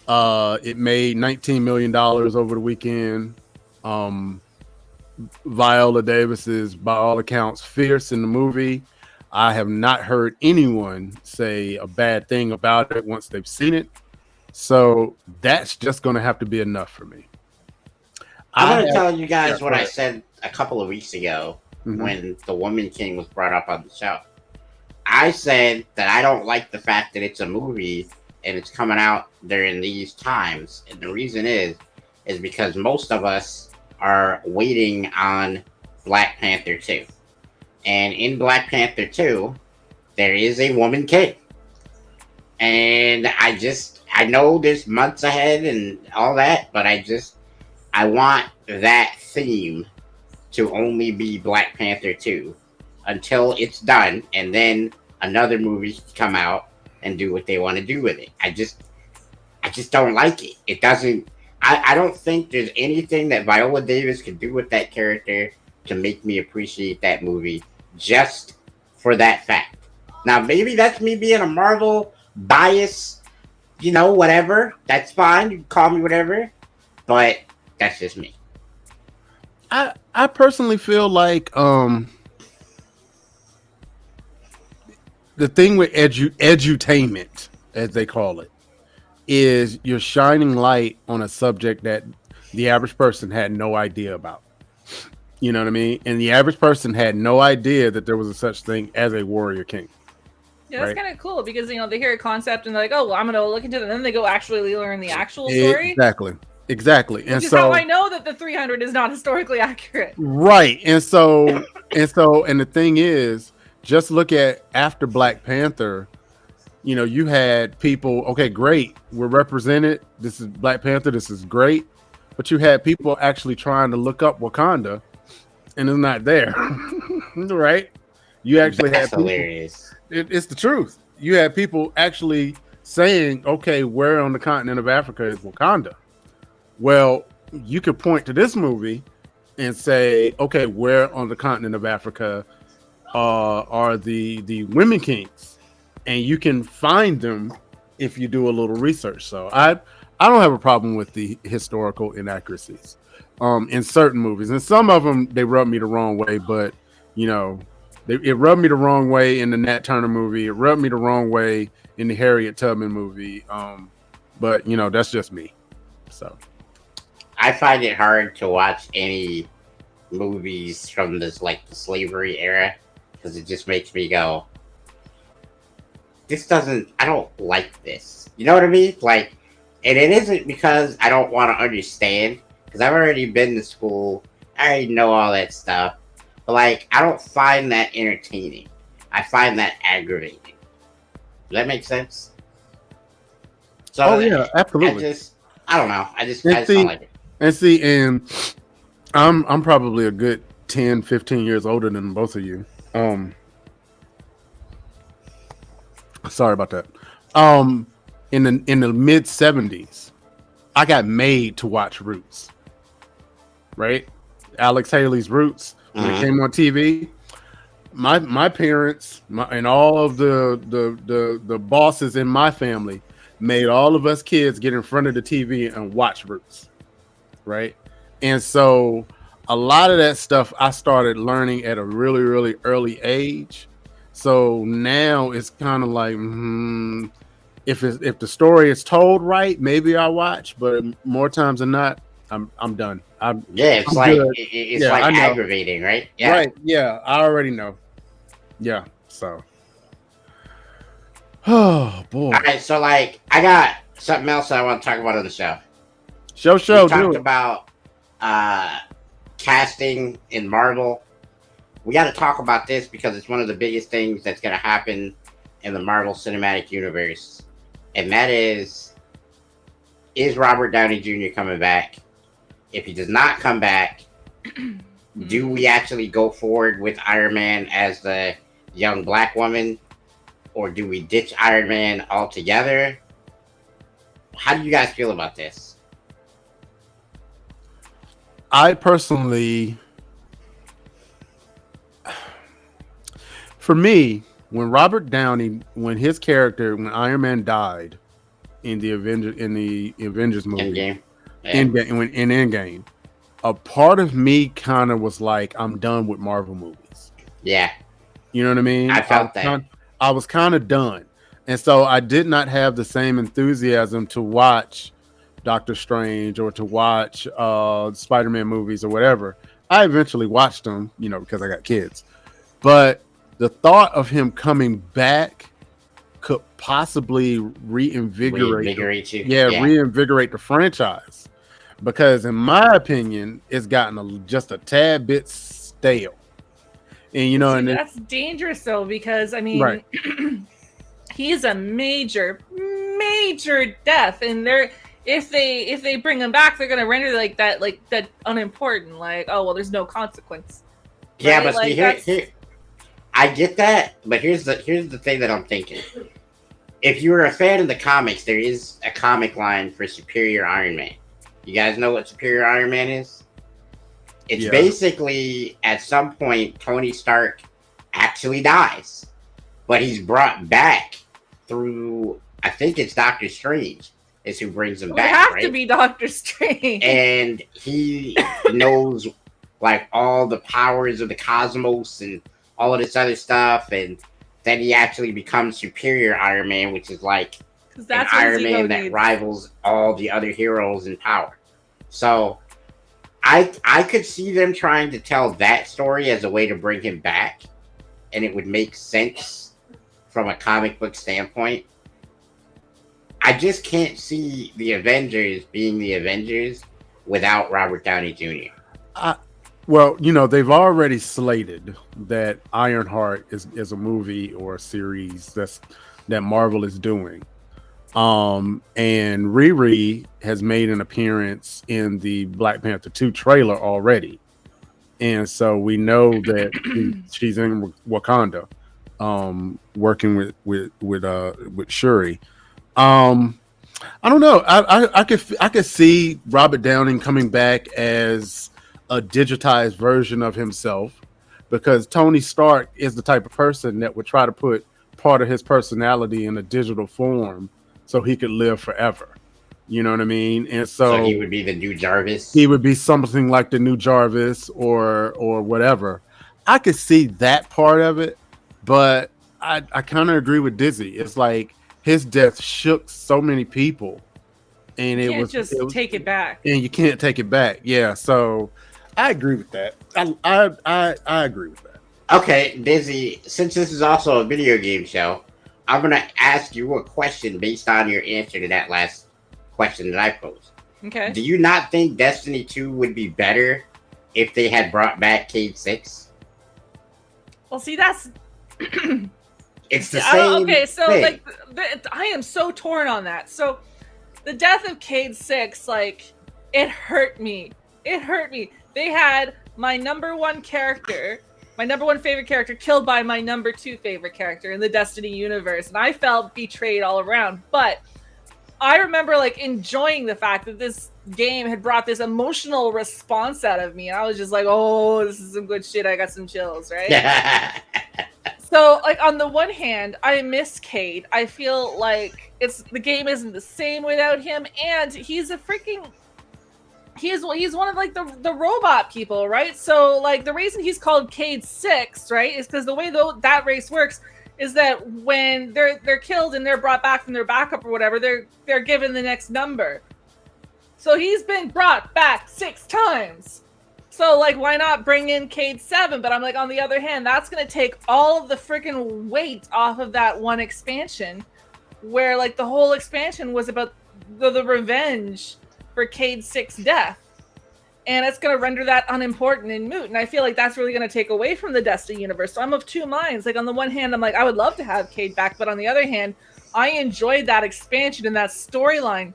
It made $19 million over the weekend. Viola Davis is, by all accounts, fierce in the movie. I have not heard anyone say a bad thing about it once they've seen it. So that's just going to have to be enough for me. I'm going to tell you guys what I said a couple of weeks ago when the Woman King was brought up on the show. I said that I don't like the fact that it's a movie and it's coming out during these times. And the reason is because most of us are waiting on Black Panther 2. And in Black Panther 2, there is a Woman King. And I know there's months ahead and all that, but I want that theme to only be Black Panther 2 until it's done, and then another movie can come out and do what they want to do with it. I just don't like it. It doesn't. I don't think there's anything that Viola Davis could do with that character to make me appreciate that movie just for that fact. Now, maybe that's me being a Marvel bias, you know, whatever. That's fine. You can call me whatever, but that's just me. I personally feel like the thing with edutainment, as they call it, is you're shining light on a subject that the average person had no idea about. You know what I mean? And the average person had no idea that there was a such thing as a warrior king. Yeah, that's kind of cool because, you know, they hear a concept and they're like, oh, well, I'm going to look into it. And then they go actually learn the actual story. Exactly. Which is how I know that the 300 is not historically accurate. Right. And the thing is, just look at after Black Panther, you know, you had people, okay, great, we're represented. This is Black Panther. This is great. But you had people actually trying to look up Wakanda and it's not there. Right. You actually That's had people, hilarious. It's the truth. You had people actually saying, okay, where on the continent of Africa is Wakanda? Well, you could point to this movie and say, okay, where on the continent of Africa are the women kings? And you can find them if you do a little research. So I don't have a problem with the historical inaccuracies in certain movies. And some of them, they rub me the wrong way. But you know, it rubbed me the wrong way in the Nat Turner movie. It rubbed me the wrong way in the Harriet Tubman movie. But you know, that's just me. So I find it hard to watch any movies from this like the slavery era because it just makes me go, I don't like this. You know what I mean? Like, and it isn't because I don't want to understand, because I've already been to school. I already know all that stuff. But, like, I don't find that entertaining. I find that aggravating. Does that make sense? So, oh, yeah, absolutely. I don't know. I just don't like it. And I'm probably a good 10, 15 years older than both of you. Sorry about that. In the mid 70s, I got made to watch Roots. Right? Alex Haley's Roots, when it came on TV. My parents and all of the bosses in my family made all of us kids get in front of the TV and watch Roots. Right? And so a lot of that stuff I started learning at a really, really early age. So now it's kind of like, if the story is told right, maybe I'll watch, but more times than not, I'm done. It's aggravating, right? Yeah. Right. Yeah, I already know. Yeah. So. Oh boy. All right. So like, I got something else I want to talk about on the show. We talked about casting in Marvel. We got to talk about this because it's one of the biggest things that's going to happen in the Marvel Cinematic Universe. And that is Robert Downey Jr. coming back? If he does not come back, do we actually go forward with Iron Man as the young black woman? Or do we ditch Iron Man altogether? How do you guys feel about this? I personally... For me, when his character, when Iron Man died in the Avengers movie, Endgame, a part of me kind of was like, I'm done with Marvel movies. Yeah, you know what I mean. I felt that. I was kind of done, and so I did not have the same enthusiasm to watch Doctor Strange or to watch Spider-Man movies or whatever. I eventually watched them, you know, because I got kids, but the thought of him coming back could possibly reinvigorate the franchise, because in my opinion, it's gotten just a tad bit stale. And you know, that's dangerous though, because I mean, right. He's a major death, and if they bring him back, they're gonna render that unimportant. Like, oh well, there's no consequence. Yeah, right? But like, here, I get that, but here's the thing that I'm thinking. If you're a fan of the comics, there is a comic line for Superior Iron Man. You guys know what Superior Iron Man is? It's basically, at some point, Tony Stark actually dies. But he's brought back through, I think it's Doctor Strange is who brings him back, have to be Doctor Strange. And he knows, like, all the powers of the cosmos and all of this other stuff, and then he actually becomes Superior Iron Man, which is like an Iron Man that rivals all the other heroes in power. So I could see them trying to tell that story as a way to bring him back, and it would make sense from a comic book standpoint. I just can't see the Avengers being the Avengers without Robert Downey Jr. Well, you know, they've already slated that Ironheart is a movie or a series that Marvel is doing. And Riri has made an appearance in the Black Panther 2 trailer already. And so we know that she's in Wakanda, working with Shuri. I don't know. I could see Robert Downey coming back as a digitized version of himself, because Tony Stark is the type of person that would try to put part of his personality in a digital form so he could live forever. You know what I mean? And so he would be the new Jarvis. He would be something like the new Jarvis or whatever. I could see that part of it, but I kind of agree with Dizzy. It's like his death shook so many people, and You can't just take it back. and you can't take it back. Yeah, so I agree with that. I agree with that. Okay, Dizzy, since this is also a video game show, I'm going to ask you a question based on your answer to that last question that I posed. Okay. Do you not think Destiny 2 would be better if they had brought back Cade 6? Well, see, that's It's the same okay, so thing. like I am so torn on that. So the death of Cade 6, like, it hurt me. It hurt me. They had my number one character, my number one favorite character, killed by my number two favorite character in the Destiny universe, and I felt betrayed all around. But I remember like enjoying the fact that this game had brought this emotional response out of me, and I was just like, "Oh, this is some good shit. I got some chills, right?" So, like, on the one hand, I miss Cade. I feel like the game isn't the same without him, and he's one of like the robot people, right? So, like, the reason he's called Cade 6, right, is because the way that race works is that when they're killed and they're brought back from their backup or whatever, they're given the next number. So he's been brought back 6 times. So, like, why not bring in Cade 7? But I'm like, on the other hand, that's going to take all of the freaking weight off of that one expansion, where, like, the whole expansion was about the revenge for Cade 6's death. And it's going to render that unimportant and moot. And I feel like that's really going to take away from the Destiny universe. So I'm of two minds. Like, on the one hand, I'm like, I would love to have Cade back. But on the other hand, I enjoyed that expansion and that storyline.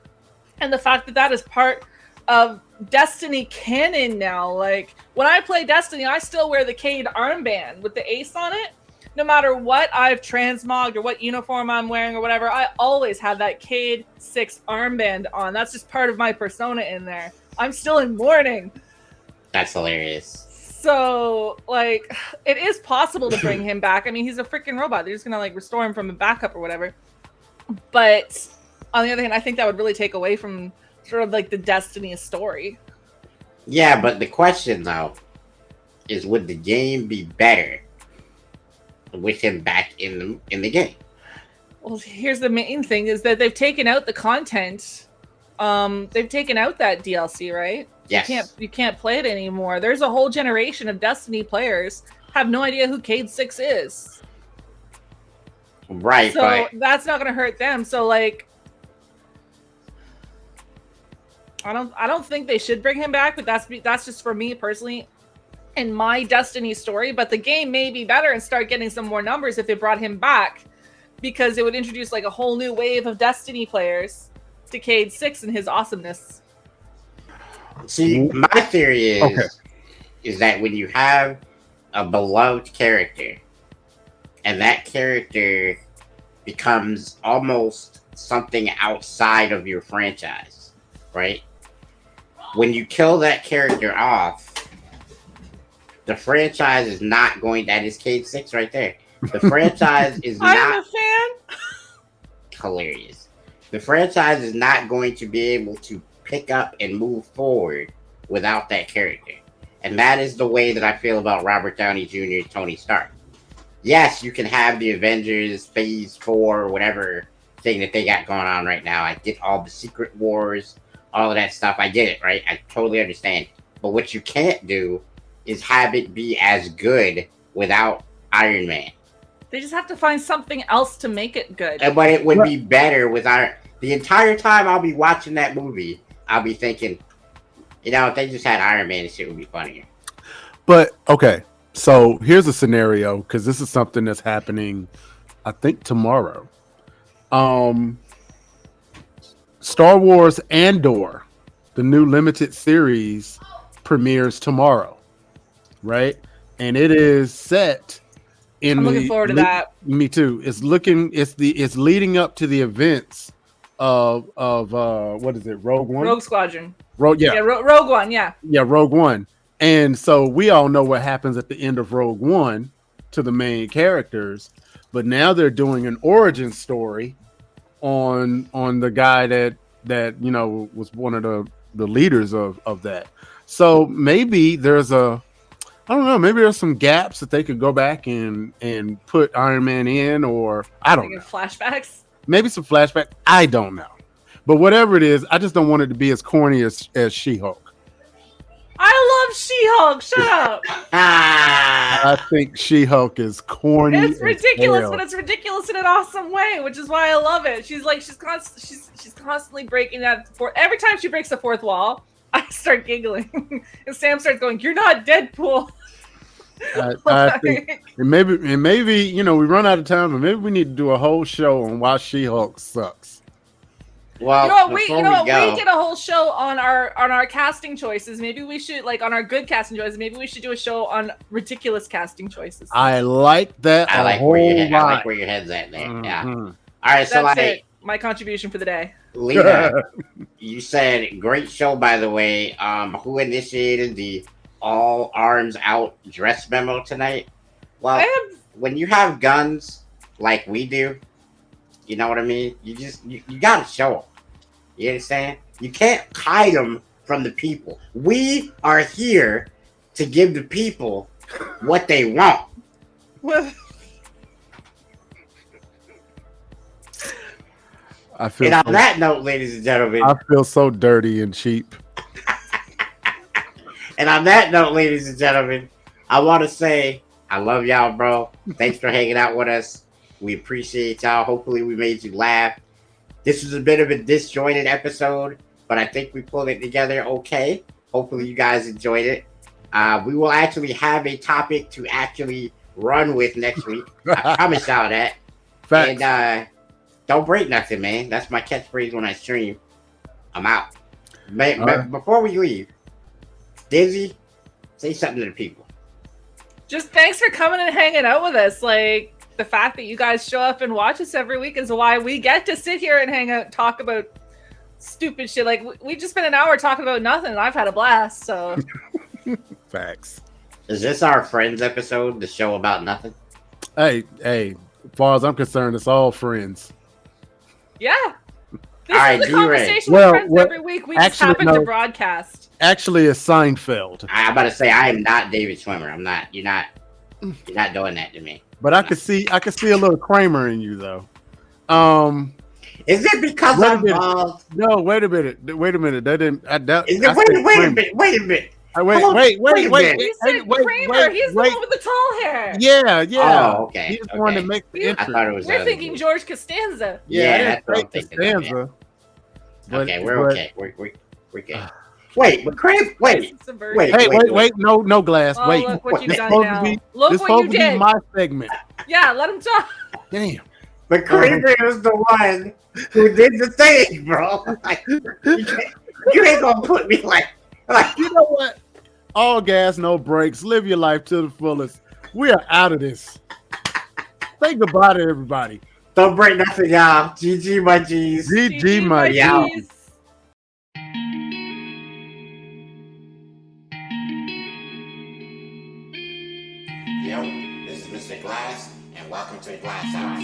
And the fact that that is part of Destiny canon now. Like, when I play Destiny, I still wear the Cade armband with the ace on it. No matter what I've transmogged or what uniform I'm wearing or whatever, I always have that Cade 6 armband on. That's just part of my persona in there. I'm still in mourning. That's hilarious. So, like, it is possible to bring him back. I mean, he's a freaking robot. They're just gonna, like, restore him from a backup or whatever. But on the other hand, I think that would really take away from sort of like the Destiny story. Yeah, but the question though is, would the game be better with him back in the game? Well, here's the main thing: is that they've taken out the content. They've taken out that DLC, right? Yes. You can't play it anymore. There's a whole generation of Destiny players have no idea who Cade 6 is. Right. So but that's not going to hurt them. So, like, I don't think they should bring him back, but that's just for me personally in my Destiny story. But the game may be better and start getting some more numbers if they brought him back, because it would introduce like a whole new wave of Destiny players to Cade 6 and his awesomeness. see, my theory is that when you have a beloved character and that character becomes almost something outside of your franchise, right? When you kill that character off, the franchise is not going. That is Cade 6 right there. The franchise is I'm not a fan. hilarious. The franchise is not going to be able to pick up and move forward without that character. And that is the way that I feel about Robert Downey Jr. Tony Stark. Yes, you can have the Avengers Phase 4 whatever thing that they got going on right now. I get all the Secret Wars, all of that stuff. I get it, right? I totally understand. But what you can't do is have it be as good without Iron Man. They just have to find something else to make it good. But it would be better with the entire time I'll be watching that movie, I'll be thinking, you know, if they just had Iron Man, this shit would be funnier. But okay, so here's a scenario, because this is something that's happening, I think, tomorrow. Star Wars Andor, the new limited series, premieres tomorrow, right? And it is set in. I'm looking forward to that. Me too. It's leading up to the events of what is it? Rogue One. Rogue Squadron. Rogue One. Yeah. Yeah, Rogue One. And so we all know what happens at the end of Rogue One to the main characters, but now they're doing an origin story on the guy that you know was one of the leaders of that. So maybe there's a I don't know. Maybe there's some gaps that they could go back and put Iron Man in, or I don't know. Flashbacks. Maybe some flashback. I don't know. But whatever it is, I just don't want it to be as corny as She-Hulk. I love She-Hulk. Shut up. Ah, I think She-Hulk is corny. It's ridiculous, as but it's ridiculous in an awesome way, which is why I love it. She's constantly breaking that every time she breaks the fourth wall, I start giggling, and Sam starts going, "You're not Deadpool." I think, and maybe we run out of time, but maybe we need to do a whole show on why She-Hulk sucks. well, we did a whole show on our casting choices. Maybe we should, like, on our good casting choices. Maybe we should do a show on ridiculous casting choices. I like that. I like where your head's at there. Mm-hmm. Yeah. All right, so That's like it. My contribution for the day. Lena, you said great show, by the way. Who initiated the all arms out dress memo tonight? Well, when you have guns like we do, you know what I mean? You gotta show them. You understand? You can't hide them from the people. We are here to give the people what they want. And on that note, ladies and gentlemen, I feel so dirty and cheap. And on that note, ladies and gentlemen, I want to say I love y'all, bro. Thanks for hanging out with us. We appreciate y'all. Hopefully we made you laugh. This was a bit of a disjointed episode, but I think we pulled it together okay. Hopefully you guys enjoyed it. We will actually have a topic to actually run with next week. I promise y'all that. Facts. And don't break nothing, man. That's my catchphrase when I stream. I'm out. Before we leave, Dizzy, say something to the people. Just thanks for coming and hanging out with us. Like, the fact that you guys show up and watch us every week is why we get to sit here and hang out and talk about stupid shit. Like, we just spent an hour talking about nothing, and I've had a blast, so. Facts. Is this our Friends episode, the show about nothing? Hey, as far as I'm concerned, it's all friends. Yeah. This All right, is a conversation Well, with friends every week. We just happen to broadcast. Actually, it's Seinfeld. I'm about to say I am not David Schwimmer. I'm not. You're not doing that to me. But I could see a little Kramer in you, though. Is it because I'm bald? No, wait a minute. That didn't. Wait a minute. Wait. He said Kramer. He's the one with the tall hair. Yeah. Oh, okay. He's the one that makes the I entrance. thought it was. We're thinking George Costanza. Yeah, that's what I'm thinking. Costanza. Okay, we're okay. We're good. Wait, but Kramer. Wait. Wait. No glass. Oh, wait. look what you've This done supposed now. to be. Look This what you supposed to be did. my segment. Yeah, let him talk. Damn. But Kramer is the one who did the thing, bro. Like, you ain't gonna put me like. You know what? All gas, no brakes. Live your life to the fullest. We are out of this. Say goodbye to everybody. Don't break nothing, y'all. GG, my G's. GG, my y'all. G's. Yo, this is Mr. Glass, and welcome to the Glass House.